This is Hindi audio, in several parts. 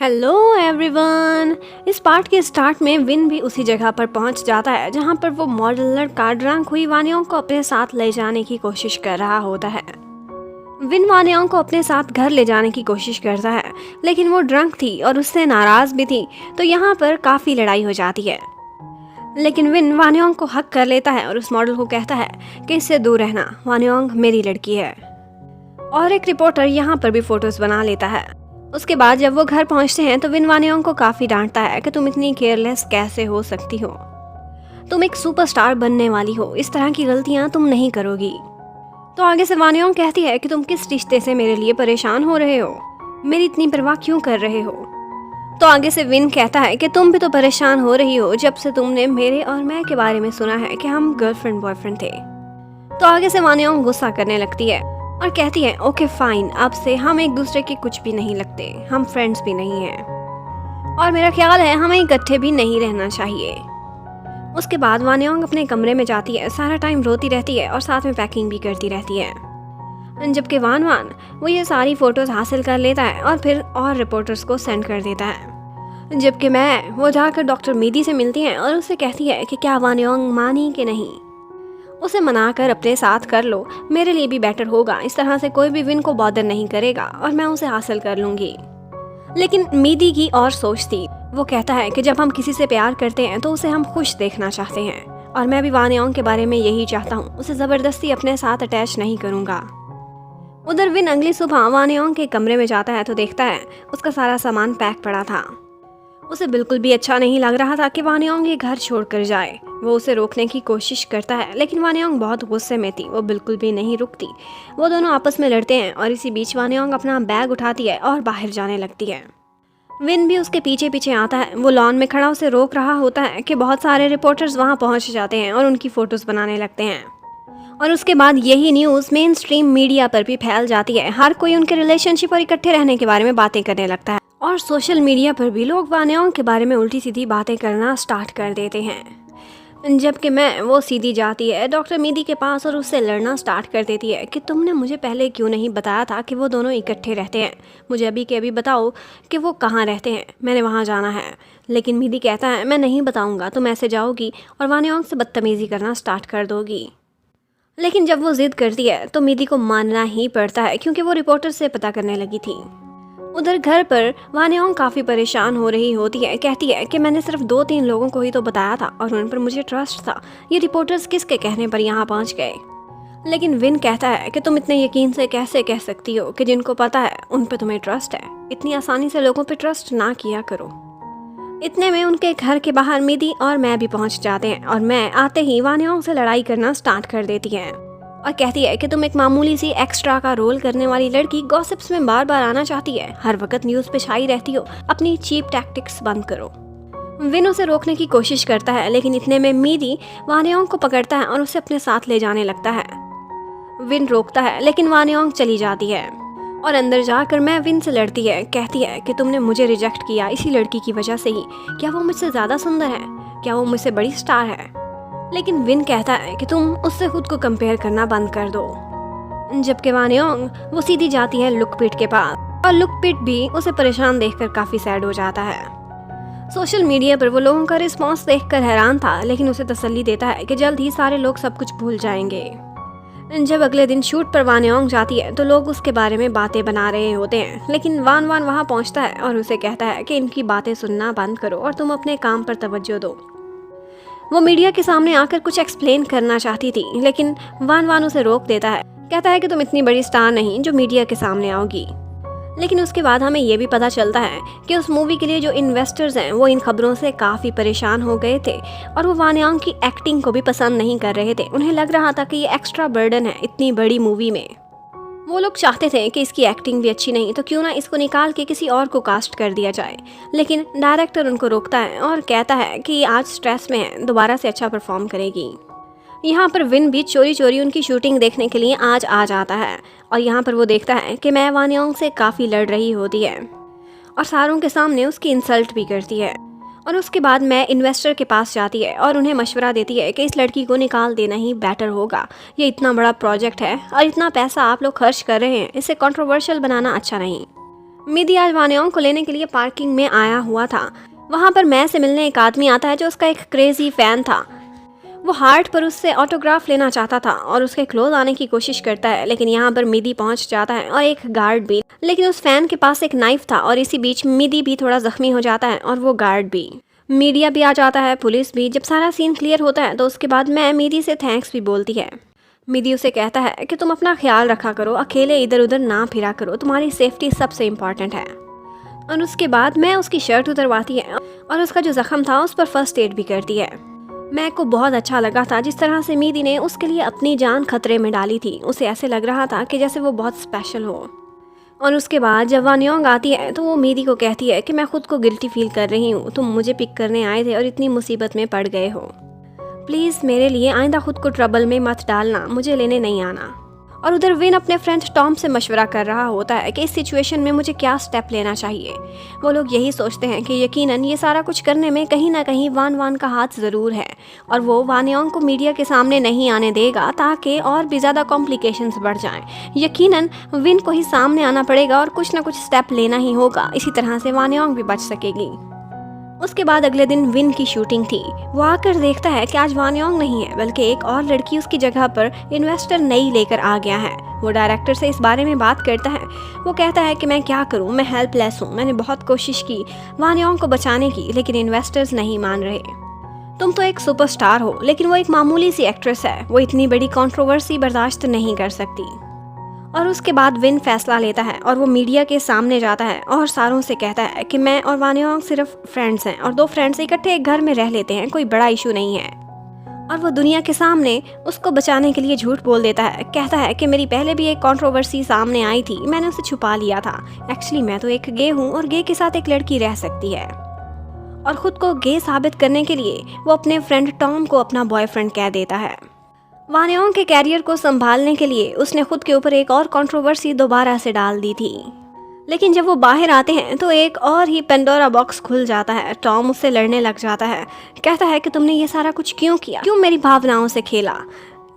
Hello everyone. इस पार्ट के स्टार्ट में विन भी उसी जगह पर पहुंच जाता है जहां पर वो मॉडल लड़का ड्रंक हुई वानियोंग को अपने साथ ले जाने की कोशिश कर रहा होता है। विन वानियोंग को अपने साथ घर ले जाने की कोशिश करता है, लेकिन वो ड्रंक थी और उससे नाराज भी थी, तो यहाँ पर काफ़ी लड़ाई हो जाती है। लेकिन विन वानियोंग को हक कर लेता है और उस मॉडल को कहता है कि इससे दूर रहना, वानियोंग मेरी लड़की है। और एक रिपोर्टर यहाँ पर भी फोटोज बना लेता है। उसके बाद जब वो घर पहुंचते हैं तो विन वानियोंग को काफ़ी डांटता है कि तुम इतनी केयरलेस कैसे हो सकती हो, तुम एक सुपरस्टार बनने वाली हो, इस तरह की गलतियां तुम नहीं करोगी। तो आगे से वानियोंग कहती है कि तुम किस रिश्ते से मेरे लिए परेशान हो रहे हो, मेरी इतनी परवाह क्यों कर रहे हो। तो आगे से विन कहता है कि तुम भी तो परेशान हो रही हो जब से तुमने मेरे और मैं के बारे में सुना है कि हम गर्लफ्रेंड बॉयफ्रेंड थे। तो आगे से वानियोंग गुस्सा करने लगती है और कहती है ओके फाइन, अब से हम एक दूसरे के कुछ भी नहीं लगते, हम फ्रेंड्स भी नहीं हैं और मेरा ख्याल है हमें इकट्ठे भी नहीं रहना चाहिए। उसके बाद वानियोंग अपने कमरे में जाती है, सारा टाइम रोती रहती है और साथ में पैकिंग भी करती रहती है। जबकि वान वान वो ये सारी फोटोज हासिल कर लेता है और फिर और रिपोर्टर्स को सेंड कर देता है। जबकि मैं वो जाकर डॉक्टर मीदी से मिलती है और उससे कहती है कि क्या वानियोंग मानी कि नहीं, उसे मनाकर अपने साथ कर लो, मेरे लिए भी बेटर होगा, इस तरह से कोई भी विन को बॉदर नहीं करेगा और मैं उसे हासिल कर लूंगी। लेकिन मीदी की और सोच थी, वो कहता है कि जब हम किसी से प्यार करते हैं तो उसे हम खुश देखना चाहते हैं और मैं भी वानियोंग के बारे में यही चाहता हूँ, उसे ज़बरदस्ती अपने साथ अटैच नहीं करूँगा। उधर विन अगली सुबह वानियोंग के कमरे में जाता है तो देखता है उसका सारा सामान पैक पड़ा था। उसे बिल्कुल भी अच्छा नहीं लग रहा था कि वानियोंग ये घर छोड़कर जाए। वो उसे रोकने की कोशिश करता है, लेकिन वानियोंग बहुत गुस्से में थी, वो बिल्कुल भी नहीं रुकती। वो दोनों आपस में लड़ते हैं और इसी बीच वानियोंग अपना बैग उठाती है और बाहर जाने लगती है। विन भी उसके पीछे पीछे आता है। वो लॉन में खड़ा उसे रोक रहा होता है कि बहुत सारे रिपोर्टर्स वहाँ पहुँच जाते हैं और उनकी फ़ोटोज़ बनाने लगते हैं। और उसके बाद यही न्यूज़ मेन स्ट्रीम मीडिया पर भी फैल जाती है। हर कोई उनके रिलेशनशिप और इकट्ठे रहने के बारे में बातें करने लगता है और सोशल मीडिया पर भी लोग वानियोंग के बारे में उल्टी सीधी बातें करना स्टार्ट कर देते हैं। जबकि मैं वो सीधी जाती है डॉक्टर मीदी के पास और उससे लड़ना स्टार्ट कर देती है कि तुमने मुझे पहले क्यों नहीं बताया था कि वो दोनों इकट्ठे रहते हैं, मुझे अभी के अभी बताओ कि वो कहाँ रहते हैं, मैंने वहाँ जाना है। लेकिन मीदी कहता है मैं नहीं बताऊँगा, तुम ऐसे जाओगी और वानियोंग से बदतमीज़ी करना स्टार्ट कर दोगी। लेकिन जब वो जिद करती है तो मीदी को मानना ही पड़ता है क्योंकि वो रिपोर्टर से पता करने लगी थी। उधर घर पर वानियोंग काफ़ी परेशान हो रही होती है, कहती है कि मैंने सिर्फ 2-3 लोगों को ही तो बताया था और उन पर मुझे ट्रस्ट था, ये रिपोर्टर्स किसके कहने पर यहाँ पहुँच गए। लेकिन विन कहता है कि तुम इतने यकीन से कैसे कह सकती हो कि जिनको पता है उन पर तुम्हें ट्रस्ट है, इतनी आसानी से लोगों पर ट्रस्ट ना किया करो। इतने में उनके घर के बाहर मीदी और मैं भी पहुँच जाते हैं और मैं आते ही वानियोंग से लड़ाई करना स्टार्ट कर देती है और कहती है कि तुम एक मामूली सी एक्स्ट्रा का रोल करने वाली लड़की गॉसिप्स में बार बार आना चाहती है, हर वक्त न्यूज़ पे छाई रहती हो, अपनी चीप टैक्टिक्स बंद करो। विन उसे रोकने की कोशिश करता है, लेकिन इतने में मीदी वानियोंग को पकड़ता है और उसे अपने साथ ले जाने लगता है। विन रोकता है लेकिन वानियोंग चली जाती है और अंदर जाकर मैं विन से लड़ती है, कहती है कि तुमने मुझे रिजेक्ट किया इसी लड़की की वजह से ही, क्या वो मुझसे ज़्यादा सुंदर है, क्या वो मुझसे बड़ी स्टार है। लेकिन विन कहता है कि तुम उससे खुद को कंपेयर करना बंद कर दो। जबकि वानियोंग वो सीधी जाती है लुकपिट के पास और लुकपिट भी उसे परेशान देखकर काफ़ी सैड हो जाता है। सोशल मीडिया पर वो लोगों का रिस्पॉन्स देखकर हैरान था, लेकिन उसे तसल्ली देता है कि जल्द ही सारे लोग सब कुछ भूल जाएंगे। जब अगले दिन शूट पर वानियोंग जाती है तो लोग उसके बारे में बातें बना रहे होते हैं, लेकिन वान वान वहाँ पहुँचता है और उसे कहता है कि इनकी बातें सुनना बंद करो और तुम अपने काम पर तवज्जो दो। वो मीडिया के सामने आकर कुछ एक्सप्लेन करना चाहती थी, लेकिन वान वान उसे रोक देता है, कहता है कि तुम इतनी बड़ी स्टार नहीं जो मीडिया के सामने आओगी। लेकिन उसके बाद हमें ये भी पता चलता है कि उस मूवी के लिए जो इन्वेस्टर्स हैं वो इन खबरों से काफ़ी परेशान हो गए थे और वो वानियोंग की एक्टिंग को भी पसंद नहीं कर रहे थे। उन्हें लग रहा था कि ये एक्स्ट्रा बर्डन है इतनी बड़ी मूवी में। वो लोग चाहते थे कि इसकी एक्टिंग भी अच्छी नहीं तो क्यों ना इसको निकाल के किसी और को कास्ट कर दिया जाए, लेकिन डायरेक्टर उनको रोकता है और कहता है कि आज स्ट्रेस में है, दोबारा से अच्छा परफॉर्म करेगी। यहाँ पर विन भी चोरी चोरी उनकी शूटिंग देखने के लिए आज आ जाता है और यहाँ पर वो देखता है कि मैं वानियोंग से काफ़ी लड़ रही होती है और सारों के सामने उसकी इंसल्ट भी करती है। और उसके बाद मैं इन्वेस्टर के पास जाती है और उन्हें मशवरा देती है कि इस लड़की को निकाल देना ही बेटर होगा, ये इतना बड़ा प्रोजेक्ट है और इतना पैसा आप लोग खर्च कर रहे हैं, इसे कंट्रोवर्शियल बनाना अच्छा नहीं। मिदी आज वानियोंग को लेने के लिए पार्किंग में आया हुआ था। वहाँ पर मैं से मिलने एक आदमी आता है जो उसका एक क्रेजी फैन था। वो हार्ट पर उससे ऑटोग्राफ लेना चाहता था और उसके क्लोज आने की कोशिश करता है, लेकिन यहाँ पर मिदी पहुँच जाता है और एक गार्ड भी। लेकिन उस फैन के पास एक नाइफ था और इसी बीच मिदी भी थोड़ा जख्मी हो जाता है और वो गार्ड भी। मीडिया भी आ जाता है, पुलिस भी। जब सारा सीन क्लियर होता है तो उसके बाद मैं मिदी से थैंक्स भी बोलती है। मिदी उसे कहता है कि तुम अपना ख्याल रखा करो, अकेले इधर उधर ना फिरा करो, तुम्हारी सेफ्टी सबसे इम्पॉर्टेंट है। और उसके बाद मैं उसकी शर्ट उतरवाती है और उसका जो जख्म था उस पर फर्स्ट एड भी करती है। मैं को बहुत अच्छा लगा था जिस तरह से मिदी ने उसके लिए अपनी जान खतरे में डाली थी। उसे ऐसे लग रहा था कि जैसे वो बहुत स्पेशल हो। और उसके बाद जब वानियोंग आती है तो वो मिदी को कहती है कि मैं खुद को गिल्टी फील कर रही हूँ, तुम मुझे पिक करने आए थे और इतनी मुसीबत में पड़ गए हो। प्लीज़ मेरे लिए आइंदा खुद को ट्रबल में मत डालना, मुझे लेने नहीं आना। और उधर विन अपने फ्रेंड टॉम से मशवरा कर रहा होता है कि इस सिचुएशन में मुझे क्या स्टेप लेना चाहिए। वो लोग यही सोचते हैं कि यकीनन ये सारा कुछ करने में कहीं ना कहीं वान वान का हाथ ज़रूर है और वो वानियोंग को मीडिया के सामने नहीं आने देगा ताकि और भी ज़्यादा कॉम्प्लिकेशंस बढ़ जाएं। यकीनन विन को ही सामने आना पड़ेगा और कुछ ना कुछ स्टेप लेना ही होगा, इसी तरह से वानियोंग भी बच सकेगी। उसके बाद अगले दिन विन की शूटिंग थी। वो आकर देखता है कि आज वानियोंग नहीं है बल्कि एक और लड़की उसकी जगह पर इन्वेस्टर नई लेकर आ गया है। वो डायरेक्टर से इस बारे में बात करता है। वो कहता है कि मैं क्या करूं, मैं हेल्पलेस हूं, मैंने बहुत कोशिश की वानियोंग को बचाने की, लेकिन इन्वेस्टर्स नहीं मान रहे। तुम तो एक सुपरस्टार हो, लेकिन वो एक मामूली सी एक्ट्रेस है, वो इतनी बड़ी कंट्रोवर्सी बर्दाश्त नहीं कर सकती। और उसके बाद विन फैसला लेता है और वो मीडिया के सामने जाता है और सारों से कहता है कि मैं और वानियोंग सिर्फ फ्रेंड्स हैं और दो फ्रेंड्स इकट्ठे एक घर में रह लेते हैं, कोई बड़ा इशू नहीं है। और वो दुनिया के सामने उसको बचाने के लिए झूठ बोल देता है। कहता है कि मेरी पहले भी एक कंट्रोवर्सी सामने आई थी, मैंने उसे छुपा लिया था। एक्चुअली मैं तो एक गे हूँ और गे के साथ एक लड़की रह सकती है। और ख़ुद को गे साबित करने के लिए वो अपने फ्रेंड टॉम को अपना बॉयफ्रेंड कह देता है। वानियोंग के कैरियर को संभालने के लिए उसने खुद के ऊपर एक और कंट्रोवर्सी दोबारा से डाल दी थी। लेकिन जब वो बाहर आते हैं तो एक और ही पेंडोरा बॉक्स खुल जाता है। टॉम उससे लड़ने लग जाता है, कहता है कि तुमने ये सारा कुछ क्यों किया, क्यों मेरी भावनाओं से खेला।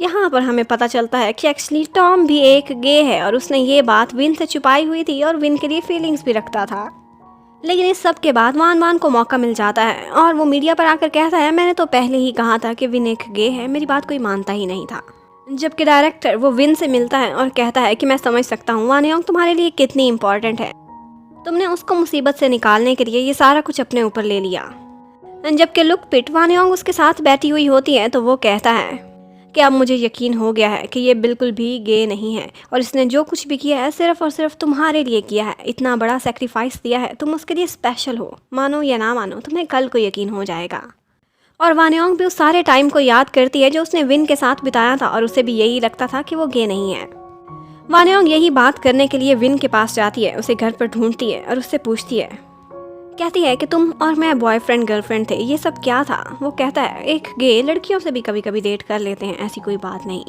यहाँ पर हमें पता चलता है कि एक्चुअली टॉम भी एक गे है और उसने ये बात विन से छुपाई हुई थी और विन के लिए फीलिंग्स भी रखता था। लेकिन इस सब के बाद वान वान को मौका मिल जाता है और वो मीडिया पर आकर कहता है मैंने तो पहले ही कहा था कि विन एक गे है, मेरी बात कोई मानता ही नहीं था। जबकि डायरेक्टर वो विन से मिलता है और कहता है कि मैं समझ सकता हूँ वानियोंग तुम्हारे लिए कितनी इम्पोर्टेंट है, तुमने उसको मुसीबत से निकालने के लिए ये सारा कुछ अपने ऊपर ले लिया। जबकि लुक पिट वानियोंग उसके साथ बैठी हुई होती है तो वो कहता है कि अब मुझे यकीन हो गया है कि ये बिल्कुल भी गे नहीं है और इसने जो कुछ भी किया है सिर्फ और सिर्फ तुम्हारे लिए किया है, इतना बड़ा सेक्रीफाइस दिया है, तुम उसके लिए स्पेशल हो, मानो या ना मानो तुम्हें कल को यकीन हो जाएगा। और वानियोंग भी उस सारे टाइम को याद करती है जो उसने विन के साथ बिताया था और उसे भी यही लगता था कि वो गे नहीं है। वानियोंग यही बात करने के लिए विन के पास जाती है, उसे घर पर ढूंढती है और उससे पूछती है, कहती है कि तुम और मैं बॉयफ्रेंड गर्लफ्रेंड थे, ये सब क्या था। वो कहता है एक गे लड़कियों से भी कभी कभी डेट कर लेते हैं, ऐसी कोई बात नहीं।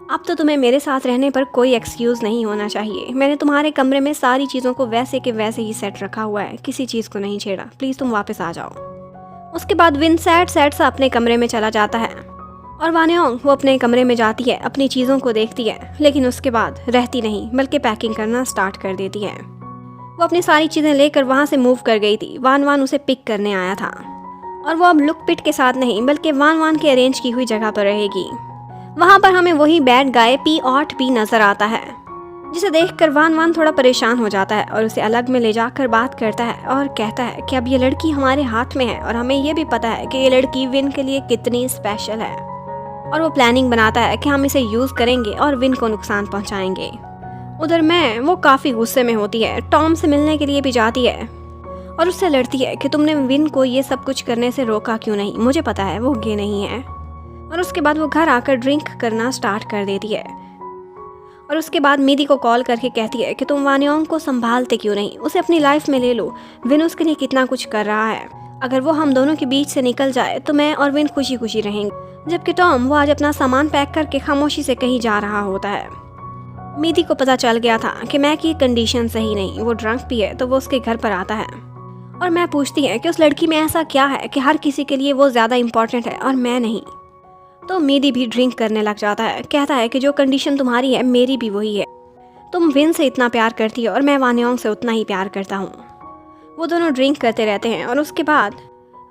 अब तो तुम्हें मेरे साथ रहने पर कोई एक्सक्यूज़ नहीं होना चाहिए, मैंने तुम्हारे कमरे में सारी चीज़ों को वैसे के वैसे ही सेट रखा हुआ है, किसी चीज़ को नहीं छेड़ा, प्लीज़ तुम वापस आ जाओ। उसके बाद विन सैड सा अपने कमरे में चला जाता है और वानियोंग वो अपने कमरे में जाती है, अपनी चीज़ों को देखती है, लेकिन उसके बाद रहती नहीं बल्कि पैकिंग करना स्टार्ट कर देती है। वो अपनी सारी चीज़ें लेकर वहाँ से मूव कर गई थी। वान वान उसे पिक करने आया था और वो अब लुक पिट के साथ नहीं बल्कि वान वान के अरेंज की हुई जगह पर रहेगी। वहाँ पर हमें वही बैड गाय P नज़र आता है, जिसे देखकर वान वान थोड़ा परेशान हो जाता है और उसे अलग में ले जाकर बात करता है और कहता है कि अब ये लड़की हमारे हाथ में है और हमें ये भी पता है कि ये लड़की विन के लिए कितनी स्पेशल है। और वो प्लानिंग बनाता है कि हम इसे यूज़ करेंगे और विन को नुकसान पहुँचाएंगे। उधर मैं वो काफ़ी गुस्से में होती है, टॉम से मिलने के लिए भी जाती है और उससे लड़ती है कि तुमने विन को ये सब कुछ करने से रोका क्यों नहीं, मुझे पता है वो गे नहीं है। और उसके बाद वो घर आकर ड्रिंक करना स्टार्ट कर देती है और उसके बाद मिदी को कॉल करके कहती है कि तुम वानियोंग को संभालते क्यों नहीं, उसे अपनी लाइफ में ले लो, विन उसके लिए कितना कुछ कर रहा है, अगर वो हम दोनों के बीच से निकल जाए तो मैं और विन खुशी खुशी रहेंगे। जबकि टॉम वो आज अपना सामान पैक करके खामोशी से कहीं जा रहा होता है। मिदी को पता चल गया था कि मैं की कंडीशन सही नहीं, वो ड्रंक भी है, तो वो उसके घर पर आता है और मैं पूछती है कि उस लड़की में ऐसा क्या है कि हर किसी के लिए वो ज़्यादा इम्पोर्टेंट है और मैं नहीं। तो मिदी भी ड्रिंक करने लग जाता है, कहता है कि जो कंडीशन तुम्हारी है मेरी भी वही है, तुम विन से इतना प्यार करती हो और मैं वानयोंग से उतना ही प्यार करता हूँ। वो दोनों ड्रिंक करते रहते हैं और उसके बाद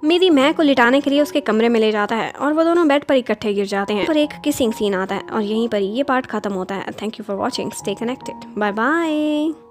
मेरी मैं को लिटाने के लिए उसके कमरे में ले जाता है और वो दोनों बेड पर इकट्ठे गिर जाते हैं। पर एक किसिंग सीन आता है और यहीं पर ये पार्ट खत्म होता है। Thank you for watching, stay connected, bye bye.